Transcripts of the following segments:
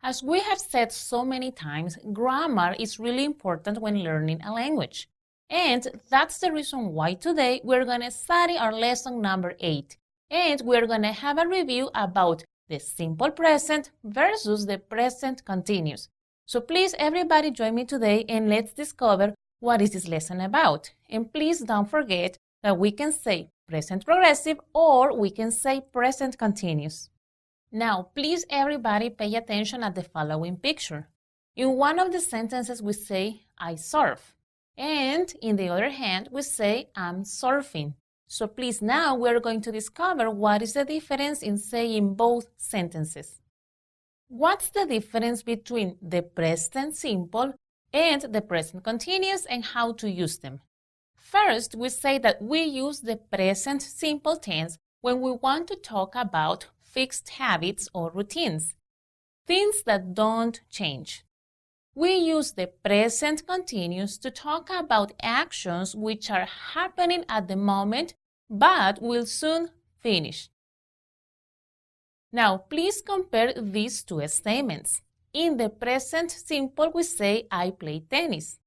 As we have said so many times, grammar is really important when learning a language. And that's the reason why today we're going to study our lesson number 8. And we're going to have a review about the simple present versus the present continuous. So please, everybody join me today and let's discover what is this lesson about. And please don't forget that we can say present progressive or we can say present continuous. Now, please everybody pay attention at the following picture. In one of the sentences we say, I surf. And in the other hand, we say, I'm surfing. So please now we're going to discover what is the difference in saying both sentences. What's the difference between the present simple and the present continuous and how to use them? First, we say that we use the present simple tense when we want to talk about fixed habits or routines, things that don't change. We use the present continuous to talk about actions which are happening at the moment but will soon finish. Now, please compare these two statements. In the present simple, we say, I play tennis.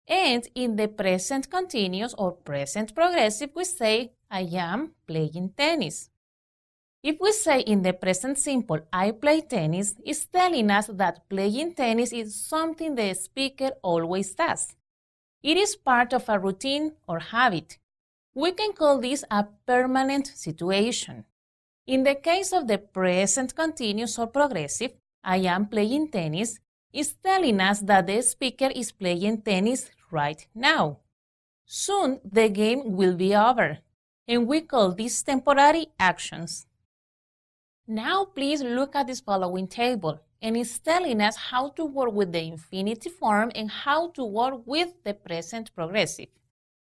And in the present continuous or present progressive, we say, I am playing tennis. If we say in the present simple, I play tennis, it's telling us that playing tennis is something the speaker always does. It is part of a routine or habit. We can call this a permanent situation. In the case of the present continuous or progressive, I am playing tennis, it's telling us that the speaker is playing tennis right now. Soon the game will be over, and we call these temporary actions. Now please look at this following table, and it's telling us how to work with the infinitive form and how to work with the present progressive.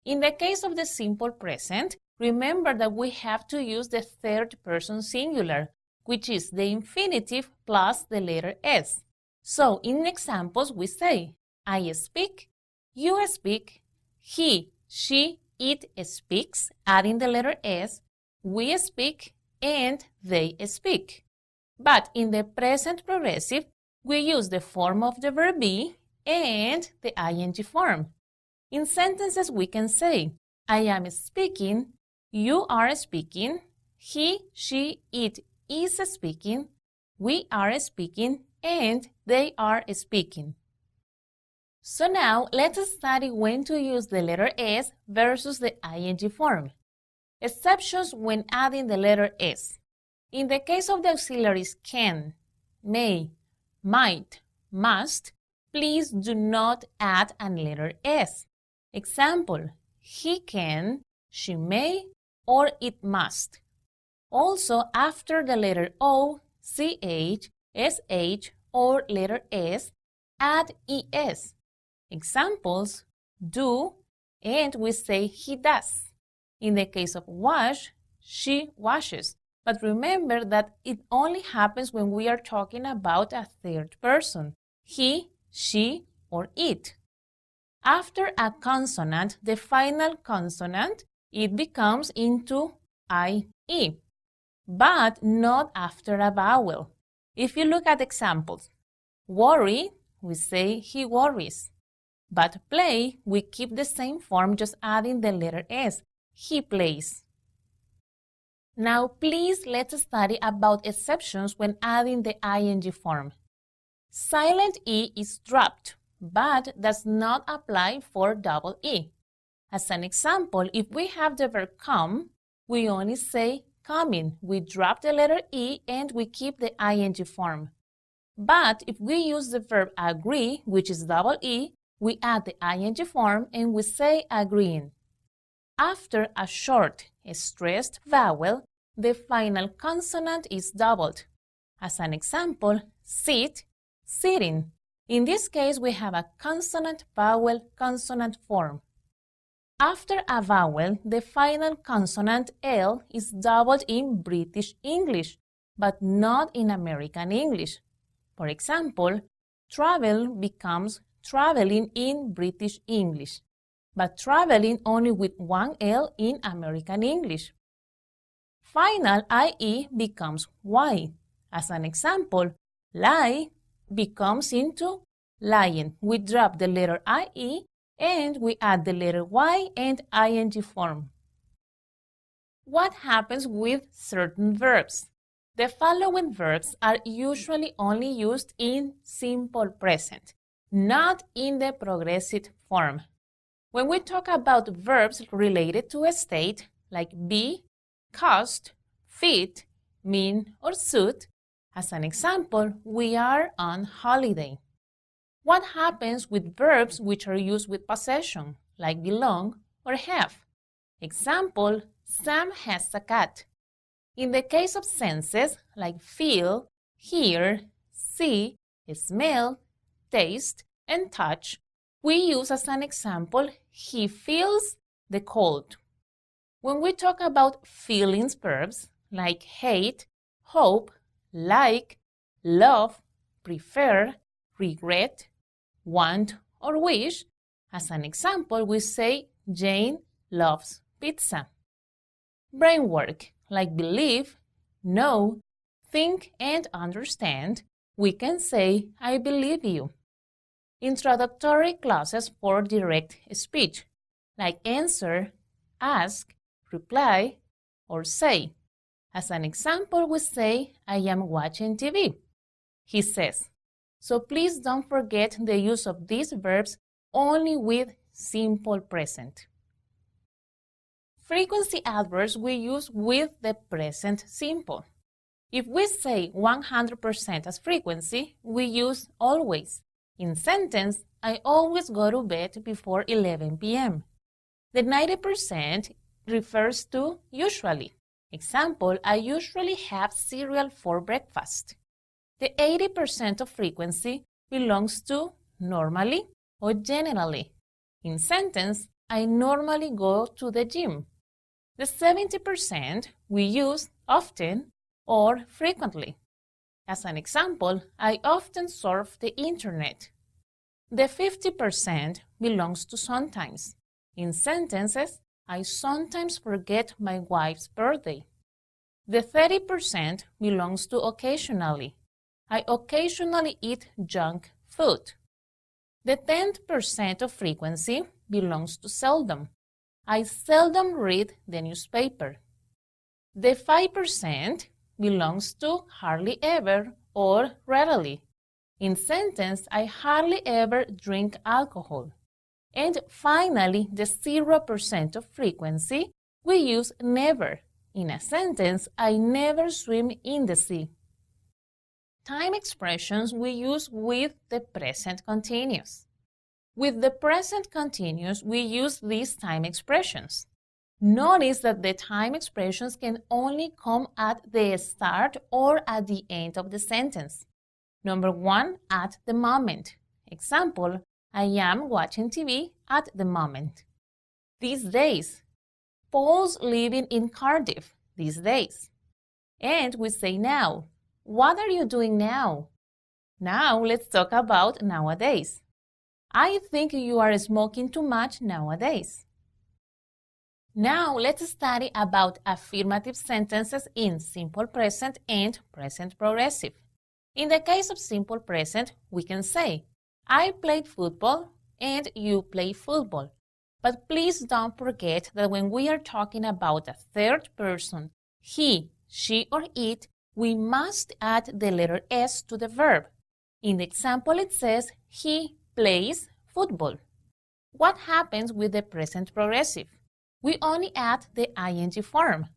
In the case of the simple present, remember that we have to use the third person singular, which is the infinitive plus the letter S. So in examples we say, I speak, you speak, he, she, it speaks, adding the letter S, we speak, and they speak. But in the present progressive, we use the form of the verb be and the ing form. In sentences, we can say, I am speaking, you are speaking, he, she, it is speaking, we are speaking, and they are speaking. So now, let's study when to use the letter S versus the ing form. Exceptions when adding the letter S. In the case of the auxiliaries can, may, might, must, please do not add a letter S. Example, he can, she may, or it must. Also, after the letter O, CH, SH, or letter S, add ES. Examples, do, and we say he does. In the case of wash, she washes. But remember that it only happens when we are talking about a third person, he, she, or it. After a consonant, the final consonant, it becomes into IE, but not after a vowel. If you look at examples, worry, we say he worries. But play, we keep the same form, just adding the letter S. He plays. Now, please let's study about exceptions when adding the ing form. Silent E is dropped, but does not apply for double E. As an example, if we have the verb come, we only say coming. We drop the letter E and we keep the ing form. But if we use the verb agree, which is double E, we add the ing form and we say agreeing. After a short, stressed vowel, the final consonant is doubled. As an example, sit, sitting. In this case, we have a consonant-vowel-consonant form. After a vowel, the final consonant L is doubled in British English, but not in American English. For example, travel becomes traveling in British English, but traveling only with one L in American English. Final IE becomes Y. As an example, lie, becomes into lying. We drop the letter IE and we add the letter Y and ing form. What happens with certain verbs? The following verbs are usually only used in simple present, not in the progressive form. When we talk about verbs related to a state, like be, cost, fit, mean, or suit, as an example, we are on holiday. What happens with verbs which are used with possession, like belong or have? Example, Sam has a cat. In the case of senses, like feel, hear, see, smell, taste, and touch, we use as an example, he feels the cold. When we talk about feelings verbs, like hate, hope, like, love, prefer, regret, want, or wish, as an example, we say Jane loves pizza. Brain work, like believe, know, think, and understand, we can say I believe you. Introductory clauses for direct speech, like answer, ask, reply, or say. As an example, we say, I am watching TV. He says. So please don't forget the use of these verbs only with simple present. Frequency adverbs we use with the present simple. If we say 100% as frequency, we use always. In sentence, I always go to bed before 11 p.m. The 90% refers to usually. Example, I usually have cereal for breakfast. The 80% of frequency belongs to normally or generally. In sentence, I normally go to the gym. The 70% we use often or frequently. As an example, I often surf the internet. The 50% belongs to sometimes. In sentences, I sometimes forget my wife's birthday. The 30% belongs to occasionally. I occasionally eat junk food. The 10% of frequency belongs to seldom. I seldom read the newspaper. The 5% belongs to hardly ever or rarely. In sentence, I hardly ever drink alcohol. And finally, the 0% of frequency, we use never. In a sentence, I never swim in the sea. Time expressions we use with the present continuous. With the present continuous, we use these time expressions. Notice that the time expressions can only come at the start or at the end of the sentence. Number 1, at the moment. Example, I am watching TV at the moment. These days. Paul's living in Cardiff these days. And we say now. What are you doing now? Now let's talk about nowadays. I think you are smoking too much nowadays. Now let's study about affirmative sentences in simple present and present progressive. In the case of simple present, we can say, I played football and you play football. But please don't forget that when we are talking about a third person, he, she, or it, we must add the letter S to the verb. In the example, it says, he plays football. What happens with the present progressive? We only add the ing form.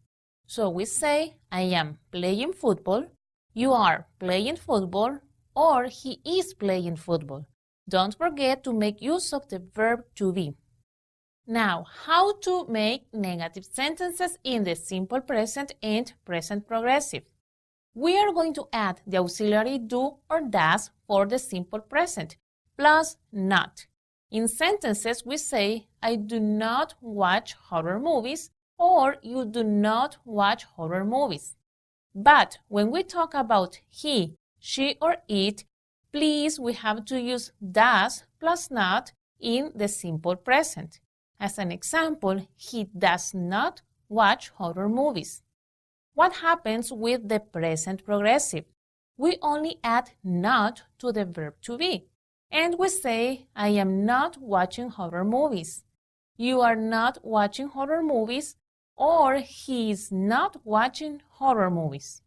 So we say, I am playing football, you are playing football, or he is playing football. Don't forget to make use of the verb to be. Now, how to make negative sentences in the simple present and present progressive? We are going to add the auxiliary do or does for the simple present, plus not. In sentences, we say, I do not watch horror movies, or you do not watch horror movies. But when we talk about he, she, or it, please, we have to use does plus not in the simple present. As an example, he does not watch horror movies. What happens with the present progressive? we only add not to the verb to be. And we say, I am not watching horror movies. You are not watching horror movies, or he is not watching horror movies.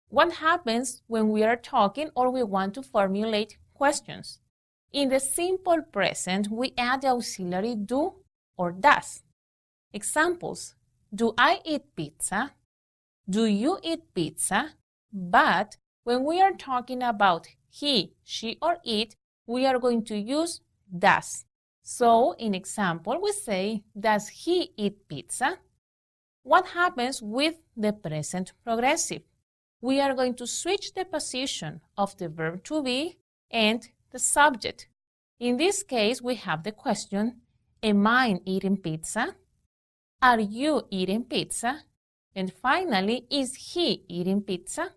What happens when we are talking or we want to formulate questions? In the simple present, we add the auxiliary do or does. Examples: do I eat pizza? Do you eat pizza? But when we are talking about he, she, or it, we are going to use does. So in example, we say, does he eat pizza? What happens with the present progressive? We are going to switch the position of the verb to be and the subject. In this case, we have the question, am I eating pizza? Are you eating pizza? And finally, is he eating pizza?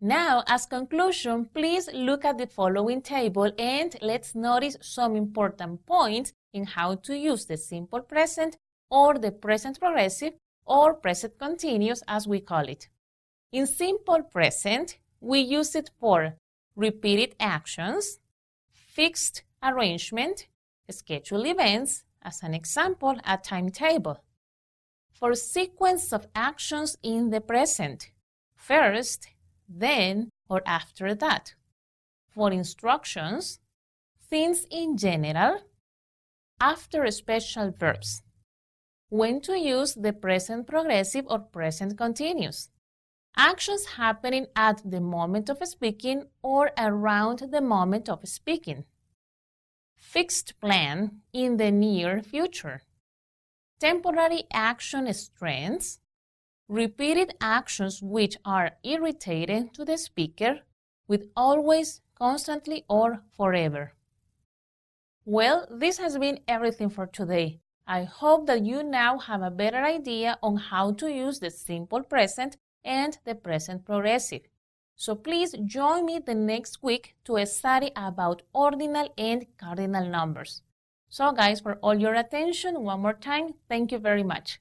Now, as conclusion, please look at the following table and let's notice some important points in how to use the simple present or the present progressive or present continuous as we call it. In simple present, we use it for repeated actions, fixed arrangement, scheduled events, as an example, a timetable. For sequence of actions in the present, first, then, or after that. For instructions, things in general, after special verbs. When to use the present progressive or present continuous. Actions happening at the moment of speaking or around the moment of speaking. Fixed plan in the near future. Temporary action strengths. Repeated actions which are irritating to the speaker with always, constantly, or forever. Well, this has been everything for today. I hope that you now have a better idea on how to use the simple present and the present progressive. So please join me the next week to study about ordinal and cardinal numbers. So guys, for all your attention, one more time, thank you very much.